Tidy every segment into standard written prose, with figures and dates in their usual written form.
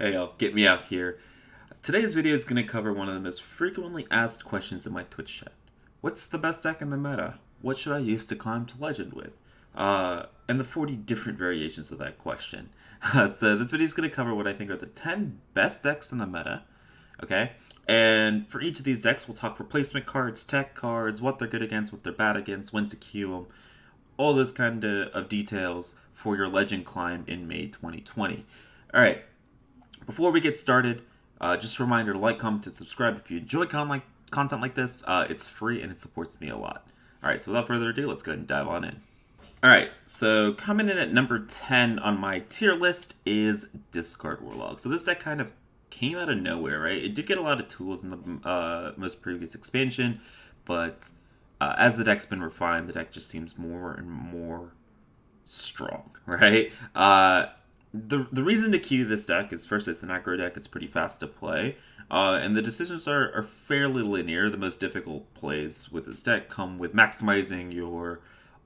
Hey y'all, get me out here. Today's video is going to cover one of the most frequently asked questions in my Twitch chat. What's the best deck in the meta? What should I use to climb to legend with? And the 40 different variations of that question. So this video is going to cover what I think are the 10 best decks in the meta. Okay? And for each of these decks, we'll talk replacement cards, tech cards, what they're good against, what they're bad against, when to queue them, all those kind of details for your legend climb in May 2020. Alright, before we get started, just a reminder to like, comment, and subscribe if you enjoy content like this. It's free and it supports me a lot. Alright, so without further ado, let's go ahead and dive on in. Alright, so coming in at number 10 on my tier list is Discard Warlock. So this deck kind of came out of nowhere, right? It did get a lot of tools in the most previous expansion, but as the deck's been refined, the deck just seems more and more strong, right? The reason to queue this deck is, first, it's an aggro deck. It's pretty fast to play. And the decisions are fairly linear. The most difficult plays with this deck come with maximizing your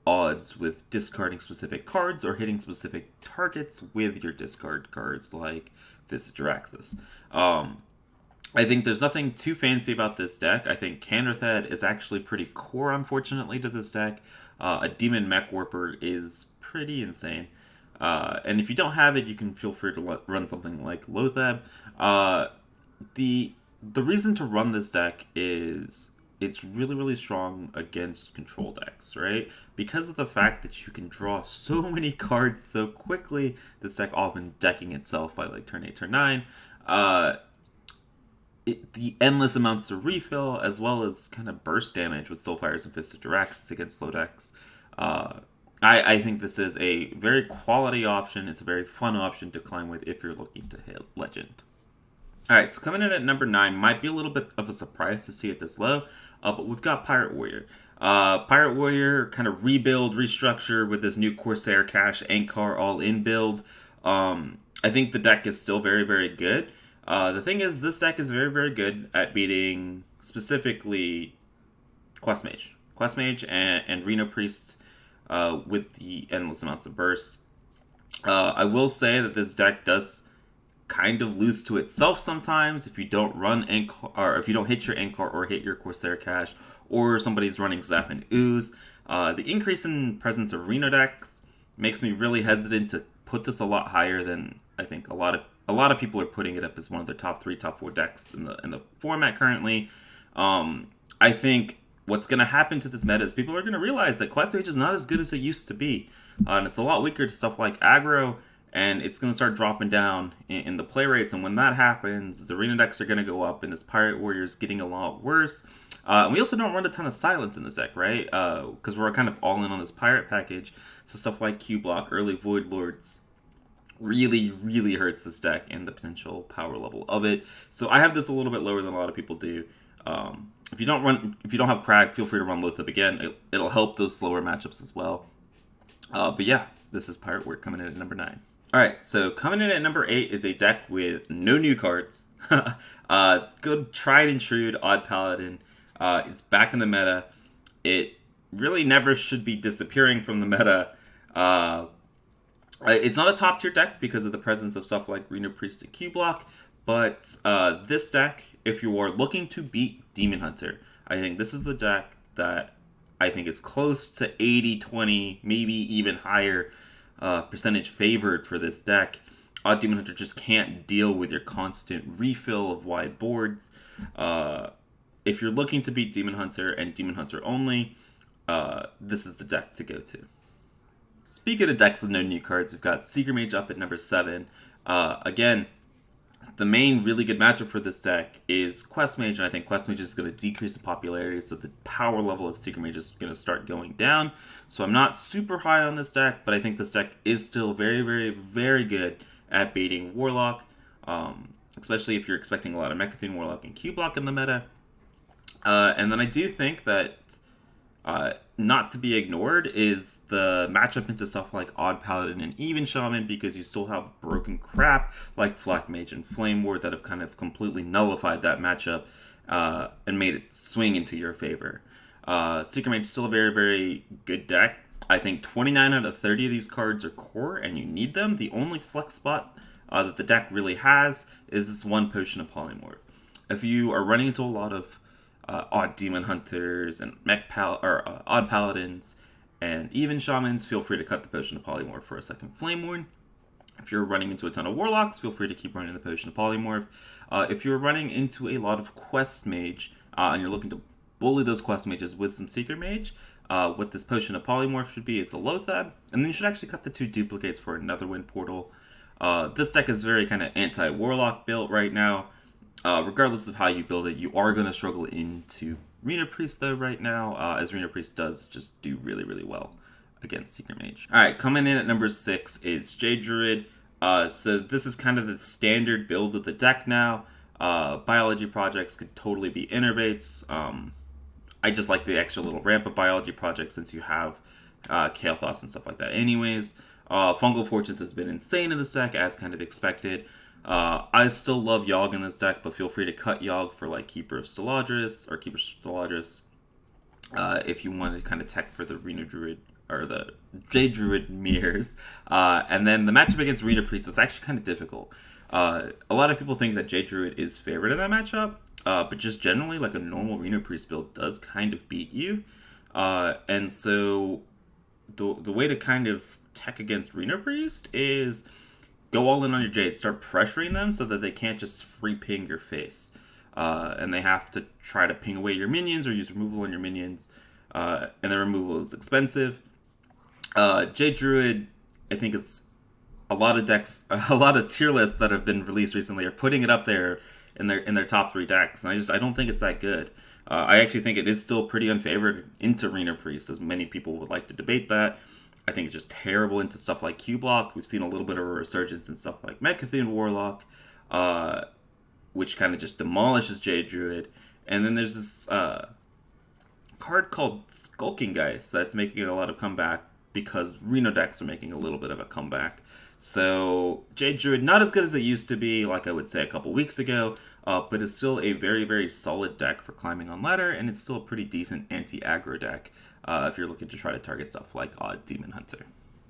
odds with discarding specific cards or hitting specific targets with your discard cards, like Fist of Jaraxxus. I think there's nothing too fancy about this deck. I think Canderthed is actually pretty core, unfortunately, to this deck. A Demon Mech Warper is pretty insane. And if you don't have it, you can feel free to run something like Loatheb. The reason to run this deck is it's really, really strong against control decks, right? Because of the fact that you can draw so many cards so quickly, this deck often decking itself by like turn 8, turn 9. The endless amounts to refill, as well as kind of burst damage with Soulfires and Fist of Jaraxxus against slow decks. I think this is a very quality option. It's a very fun option to climb with if you're looking to hit Legend. Alright, so coming in at number 9, might be a little bit of a surprise to see it this low, but we've got Pirate Warrior. Pirate Warrior kind of rebuild, restructure with this new Corsair Cache Ankar all-in build. I think the deck is still very, very good. The thing is, this deck is very, very good at beating specifically Quest Mage and Reno Priest with the endless amounts of burst. I will say that this deck does kind of lose to itself sometimes if you don't run Ankar, or if you don't hit your Ankar or hit your Corsair Cache, or somebody's running Zap and Ooze. The increase in presence of Reno decks makes me really hesitant to put this a lot higher than I think a lot of people are putting it up as one of their top 3, top 4 decks in the format currently. I think what's going to happen to this meta is people are going to realize that Quest Mage is not as good as it used to be. And it's a lot weaker to stuff like aggro, and it's going to start dropping down in the play rates. And when that happens, the Reno decks are going to go up, and this Pirate Warrior is getting a lot worse. And we also don't run a ton of silence in this deck, right? Because we're kind of all in on this Pirate package. So stuff like Q-Block, early Void Lords really, really hurts this deck and the potential power level of it. So I have this a little bit lower than a lot of people do. If you don't have Crag, feel free to run Loatheb again. It'll help those slower matchups as well. But yeah, this is Pirate Warrior coming in at number 9. Alright, so coming in at number 8 is a deck with no new cards. Good tried and true Odd Paladin. It's back in the meta. It really never should be disappearing from the meta. It's not a top tier deck because of the presence of stuff like Reno Priest and Q-Block, but this deck, if you are looking to beat Demon Hunter, I think this is the deck that I think is close to 80-20, maybe even higher percentage favored for this deck. Demon Hunter just can't deal with your constant refill of wide boards. If you're looking to beat Demon Hunter and Demon Hunter only, this is the deck to go to. Speaking of decks with no new cards, we've got Secret Mage up at number 7. Again, the main really good matchup for this deck is Quest Mage, and I think Quest Mage is going to decrease in popularity, so the power level of Secret Mage is going to start going down. So I'm not super high on this deck, but I think this deck is still very, very, very good at beating Warlock, especially if you're expecting a lot of Mechathune, Warlock, and Q-Block in the meta. And then I do think that not to be ignored is the matchup into stuff like Odd Paladin and even Shaman, because you still have broken crap like Flak Mage and Flame Ward that have kind of completely nullified that matchup and made it swing into your favor. Secret Mage is still a very, very good deck. I think 29 out of 30 of these cards are core and you need them. The only flex spot that the deck really has is this one Potion of Polymorph. If you are running into a lot of odd Demon Hunters and odd Paladins and even Shamans, feel free to cut the Potion of Polymorph for a second Flameborn. If you're running into a ton of Warlocks, feel free to keep running the Potion of Polymorph. If you're running into a lot of Quest Mage and you're looking to bully those Quest Mages with some Secret Mage, what this Potion of Polymorph should be is a Loatheb, and then you should actually cut the 2 duplicates for another Wind Portal. This deck is very kind of anti-Warlock built right now. Regardless of how you build it, you are going to struggle into Reno Priest though right now, as Reno Priest does just do really, really well against Secret Mage. Alright, coming in at number 6 is Jade Druid. So this is kind of the standard build of the deck now. Biology projects could totally be innervates. I just like the extra little ramp of biology projects since you have Kael'thas and stuff like that anyways. Fungal Fortunes has been insane in this deck, as kind of expected. I still love Yogg in this deck, but feel free to cut Yogg for like Keeper of Steladris or Keeper of Steladris if you want to kind of tech for the Reno Druid or the Jade Druid mirrors. And then the matchup against Reno Priest is actually kind of difficult. A lot of people think that Jade Druid is favored in that matchup, but just generally, like a normal Reno Priest build does kind of beat you. And so the way to kind of tech against Reno Priest is go all in on your Jade, start pressuring them so that they can't just free ping your face. And they have to try to ping away your minions or use removal on your minions. And the removal is expensive. Jade Druid, I think, is a lot of decks, a lot of tier lists that have been released recently are putting it up there in their top 3 decks. And I don't think it's that good. I actually think it is still pretty unfavored into Reno Priest, as many people would like to debate that. I think it's just terrible into stuff like Q-Block. We've seen a little bit of a resurgence in stuff like Mecha'thun Warlock, which kind of just demolishes Jade Druid. And then there's this card called Skulking Geist that's making a lot of comeback because Reno decks are making a little bit of a comeback. So Jade Druid, not as good as it used to be, like I would say a couple weeks ago, but it's still a very, very solid deck for climbing on ladder, and it's still a pretty decent anti-aggro deck if you're looking to try to target stuff like Odd Demon Hunter.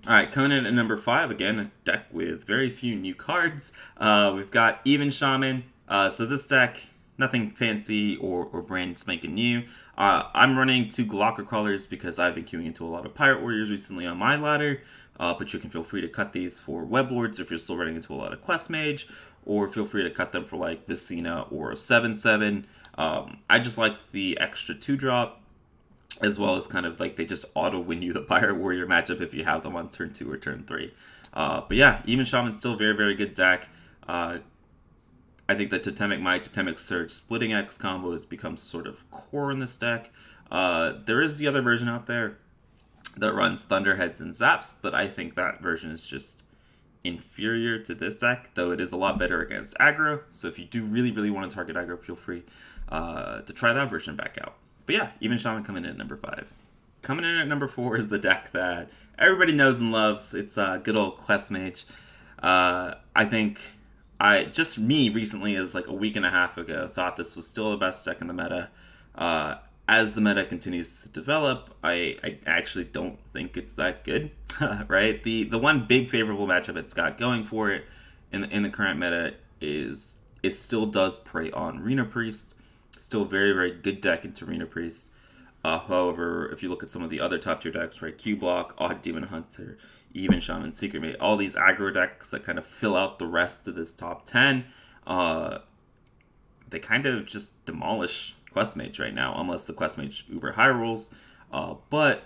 Alright, coming in at number 5, again, a deck with very few new cards. We've got Even Shaman. So this deck, nothing fancy or brand spanking new. I'm running 2 Glocker Crawlers because I've been queuing into a lot of Pirate Warriors recently on my ladder. But you can feel free to cut these for Weblords if you're still running into a lot of Quest Mage, or feel free to cut them for like Vicina or a 7/7. I just like the extra 2-drop, as well as kind of like they just auto win you the Pirate Warrior matchup if you have them on turn 2 or turn 3. But yeah, Even Shaman's still a very, very good deck. I think the Totemic Might, Totemic Surge, Splitting X combo has become sort of core in this deck. There is the other version out there that runs Thunderheads and Zaps, but I think that version is just inferior to this deck, though it is a lot better against aggro. So if you do really, really want to target aggro, feel free to try that version back out. But yeah, Even Shaman coming in at number 5. Coming in at number 4 is the deck that everybody knows and loves. It's good old Quest Mage. I think just me recently, as like a week and a half ago, thought this was still the best deck in the meta. As the meta continues to develop, I actually don't think it's that good, right? The one big favorable matchup it's got going for it in the current meta is it still does prey on Reno Priest. Still a very, very good deck into Reno Priest. However, if you look at some of the other top tier decks, right, Q-Block, Odd Demon Hunter, Even Shaman, Secret Mate, all these aggro decks that kind of fill out the rest of this top 10, they kind of just demolish Quest Mage right now, unless the Quest Mage uber high rolls. But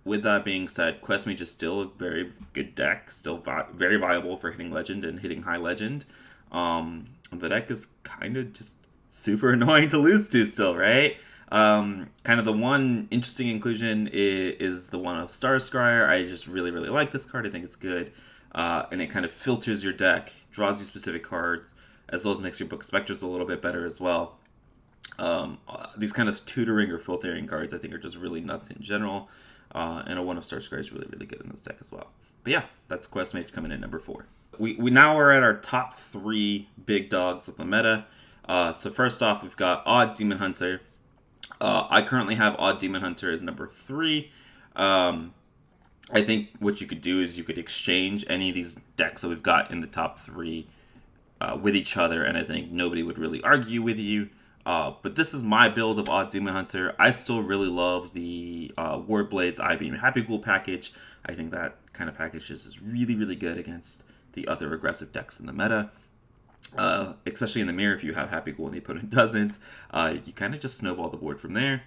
with that being said, Quest Mage is still a very good deck, still very viable for hitting Legend and hitting High Legend. The deck is kind of just super annoying to lose to still, right? Kind of the one interesting inclusion is the one of Star Scryer. I just really, really like this card. I think it's good. And it kind of filters your deck, draws you specific cards, as well as makes your Book of Specters a little bit better as well. These kind of tutoring or filtering cards I think are just really nuts in general. And a one of Star Scryer is really, really good in this deck as well. But yeah, that's Quest Mage coming in number 4. We now are at our top 3 big dogs of the meta. So first off, we've got Odd Demon Hunter. I currently have Odd Demon Hunter as number 3. I think what you could do is you could exchange any of these decks that we've got in the top three with each other, and I think nobody would really argue with you. But this is my build of Odd Demon Hunter. I still really love the Wardblade's I-Beam Happy Ghoul package. I think that kind of package is really, really good against the other aggressive decks in the meta. Especially in the mirror, if you have Happy Ghoul and the opponent doesn't, you kind of just snowball the board from there.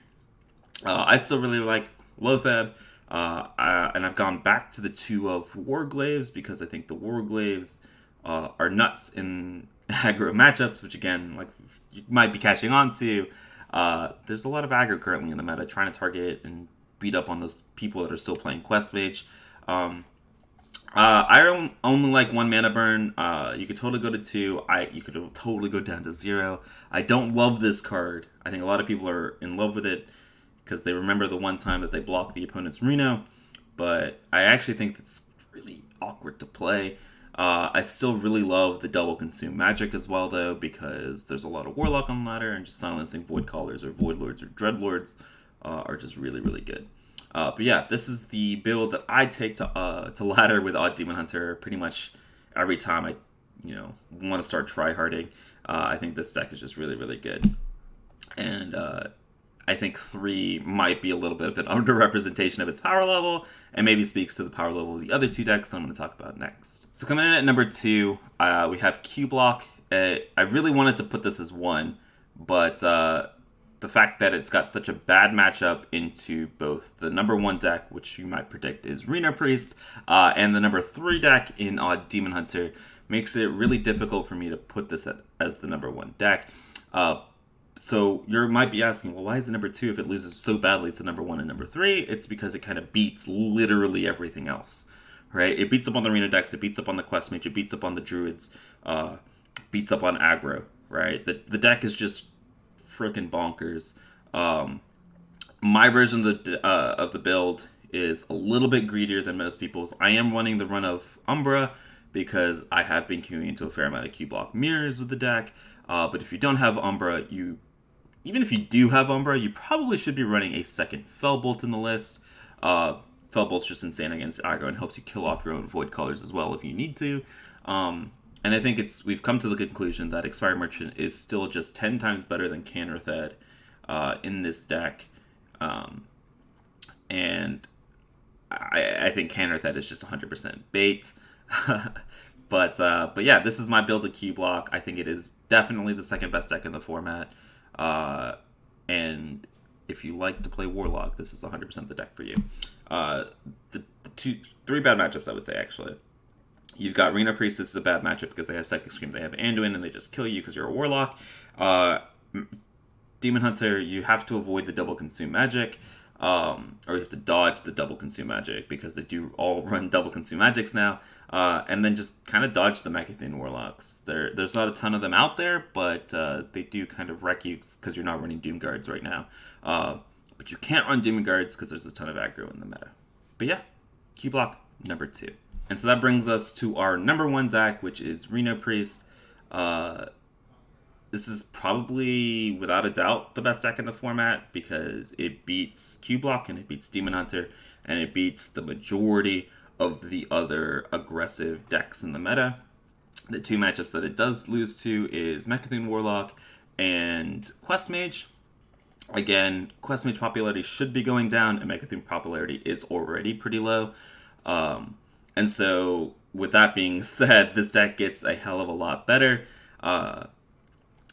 I still really like Loatheb, and I've gone back to the 2 of Warglaives because I think the Warglaives are nuts in aggro matchups, which again, like you might be catching on to. There's a lot of aggro currently in the meta, trying to target and beat up on those people that are still playing Quest Mage. I don't only like 1 mana burn. You could totally go to 2. You could totally go down to 0. I don't love this card. I think a lot of people are in love with it because they remember the one time that they blocked the opponent's Reno, but I actually think it's really awkward to play. I still really love the double consume magic as well, though, because there's a lot of Warlock on the ladder, and just silencing Void Callers or Void Lords or Dread Lords are just really, really good. But yeah, this is the build that I take to ladder with Odd Demon Hunter pretty much every time I want to start tryharding. I think this deck is just really, really good. And I think 3 might be a little bit of an underrepresentation of its power level, and maybe speaks to the power level of the other 2 decks that I'm going to talk about next. So coming in at number 2, we have Q-Block. I really wanted to put this as 1, but the fact that it's got such a bad matchup into both the number 1 deck, which you might predict is Reno Priest, and the number 3 deck in Odd Demon Hunter makes it really difficult for me to put this as the number 1 deck. So you might be asking, well, why is it number 2 if it loses so badly to number 1 and number 3? It's because it kind of beats literally everything else, right? It beats up on the Reno decks, it beats up on the Quest Mage, it beats up on the Druids, beats up on aggro, right? The deck is just freaking bonkers. My version of the build is a little bit greedier than most people's. I am running the run of Umbra because I have been queuing into a fair amount of Q-Block mirrors with the deck. But if you don't have Umbra, even if you do have Umbra, you probably should be running a second Fellbolt in the list. Fellbolt's just insane against aggro and helps you kill off your own Void Callers as well if you need to. And I think we've come to the conclusion that Expired Merchant is still just 10 times better than Canrathed in this deck. And I think Canrathed is just 100% bait. But yeah, this is my build of Q-Block. I think it is definitely the second best deck in the format. And if you like to play Warlock, this is 100% the deck for you. The 3 bad matchups, I would say, actually. You've got Reno Priest. This is a bad matchup because they have Psychic Scream, they have Anduin, and they just kill you because you're a Warlock. Demon Hunter, you have to avoid the double consume magic. Or you have to dodge the double consume magic because they do all run double consume magics now. And then just kind of dodge the Mechithine Warlocks. There's not a ton of them out there, but they do kind of wreck you because you're not running Doom Guards right now. But you can't run Doom Guards because there's a ton of aggro in the meta. But yeah, Q-Block number 2. And so that brings us to our number 1 deck, which is Reno Priest. This is probably, without a doubt, the best deck in the format because it beats Q-Block and it beats Demon Hunter and it beats the majority of the other aggressive decks in the meta. The 2 matchups that it does lose to is Mechithine Warlock and Quest Mage. Again, Quest Mage popularity should be going down, and Mechithine popularity is already pretty low. And so, with that being said, this deck gets a hell of a lot better.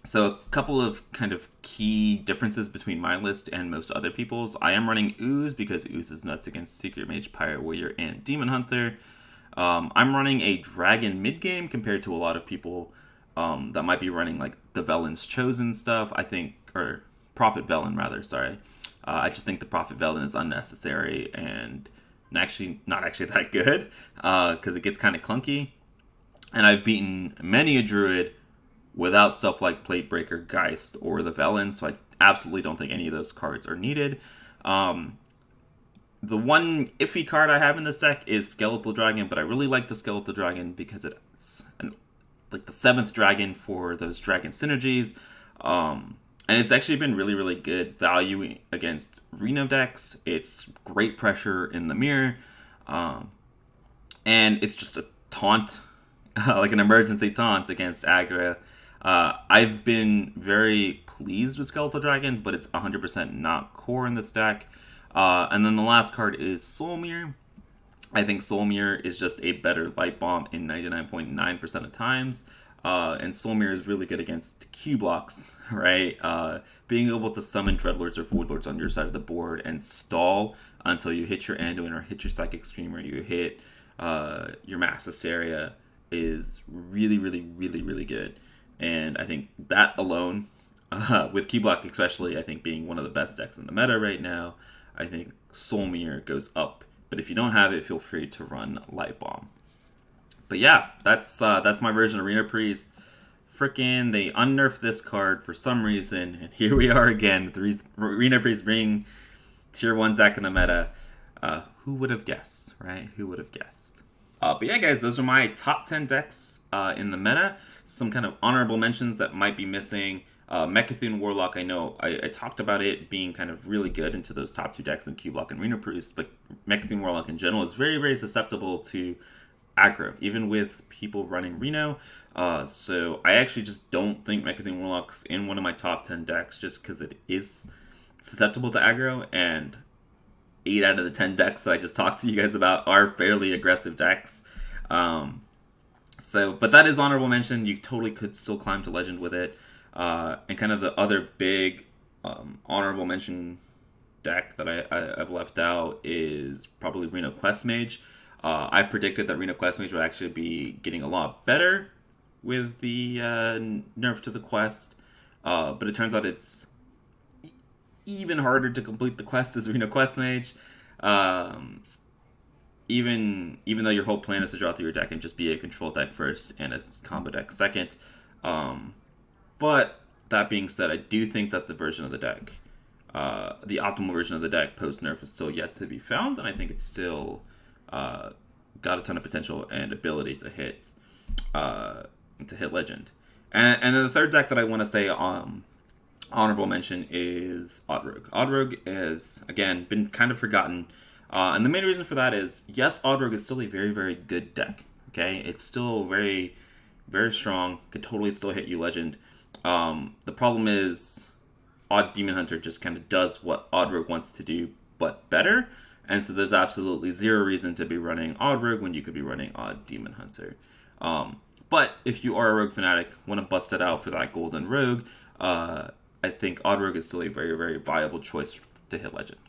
So a couple of kind of key differences between my list and most other people's. I am running Ooze because Ooze is nuts against Secret Mage, Pirate Warrior, and Demon Hunter. I'm running a Dragon mid-game compared to a lot of people that might be running like the Velen's Chosen stuff, I think, or Prophet Velen rather, sorry. I just think the Prophet Velen is unnecessary and not actually that good because it gets kind of clunky. And I've beaten many a Druid without stuff like Platebreaker, Geist, or the Velen, so I absolutely don't think any of those cards are needed. The one iffy card I have in this deck is Skeletal Dragon, but I really like the Skeletal Dragon because it's like the 7th dragon for those dragon synergies. And it's actually been really, really good value against Reno decks. It's great pressure in the mirror. And it's just a taunt, like an emergency taunt against aggro. I've been very pleased with Skeletal Dragon, but it's 100% not core in this deck. And then the last card is Soul Mirror. I think Soul Mirror is just a better Light Bomb in 99.9% of times. And Soul Mirror is really good against Q blocks, right? Being able to summon Dreadlords or Voidlords on your side of the board and stall until you hit your Anduin or hit your Psychic Scream or you hit your Mass Hysteria is really, really, really, really good. And I think that alone, with Q block especially, I think being one of the best decks in the meta right now, I think Soul Mirror goes up. But if you don't have it, feel free to run Light Bomb. But yeah, that's my version of Reno Priest. Frickin' they unnerfed this card for some reason, and here we are again. The Reno Priest being tier 1 deck in the meta. Who would have guessed, right? Who would have guessed? But yeah, guys, those are my top 10 decks in the meta. Some kind of honorable mentions that might be missing. Mecha'thun Warlock, I know I talked about it being kind of really good into those top 2 decks in Q-Block and Reno Priest, but Mecha'thun Warlock in general is very, very susceptible to aggro, even with people running Reno. So I actually just don't think Mecha'thun Warlock's in one of my top 10 decks just because it is susceptible to aggro, and 8 out of the 10 decks that I just talked to you guys about are fairly aggressive decks. But that is honorable mention. You totally could still climb to Legend with it. And kind of the other big honorable mention deck that I've left out is probably Reno Quest Mage. I predicted that Reno Quest Mage would actually be getting a lot better with the nerf to the quest, but it turns out it's even harder to complete the quest as Reno Quest Mage. Even though your whole plan is to draw through your deck and just be a control deck first and a combo deck second. But that being said, I do think that the version of the deck, the optimal version of the deck post-nerf is still yet to be found, and I think it's still got a ton of potential and ability to hit Legend. And then the third deck that I want to say honorable mention is awDRogue. awDRogue is, again, been kind of forgotten. And the main reason for that is, yes, awDRogue is still a very, very good deck. Okay, it's still very, very strong. Could totally still hit you Legend. The problem is, Demon Hunter just kind of does what awDRogue wants to do, but better. And so there's absolutely zero reason to be running awDRogue when you could be running Demon Hunter. But if you are a Rogue fanatic, want to bust it out for that golden Rogue, I think awDRogue is still a very, very viable choice to hit Legend.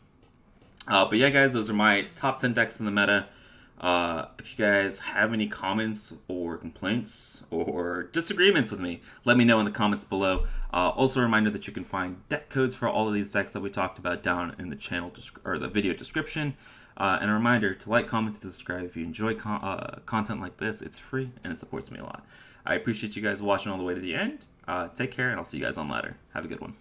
But yeah, guys, those are my top 10 decks in the meta. If you guys have any comments or complaints or disagreements with me, let me know in the comments below. Also a reminder that you can find deck codes for all of these decks that we talked about down in the channel or the video description. And a reminder to like, comment, to subscribe if you enjoy content like this. It's free and it supports me a lot. I appreciate you guys watching all the way to the end. Take care, and I'll see you guys on ladder. Have a good one.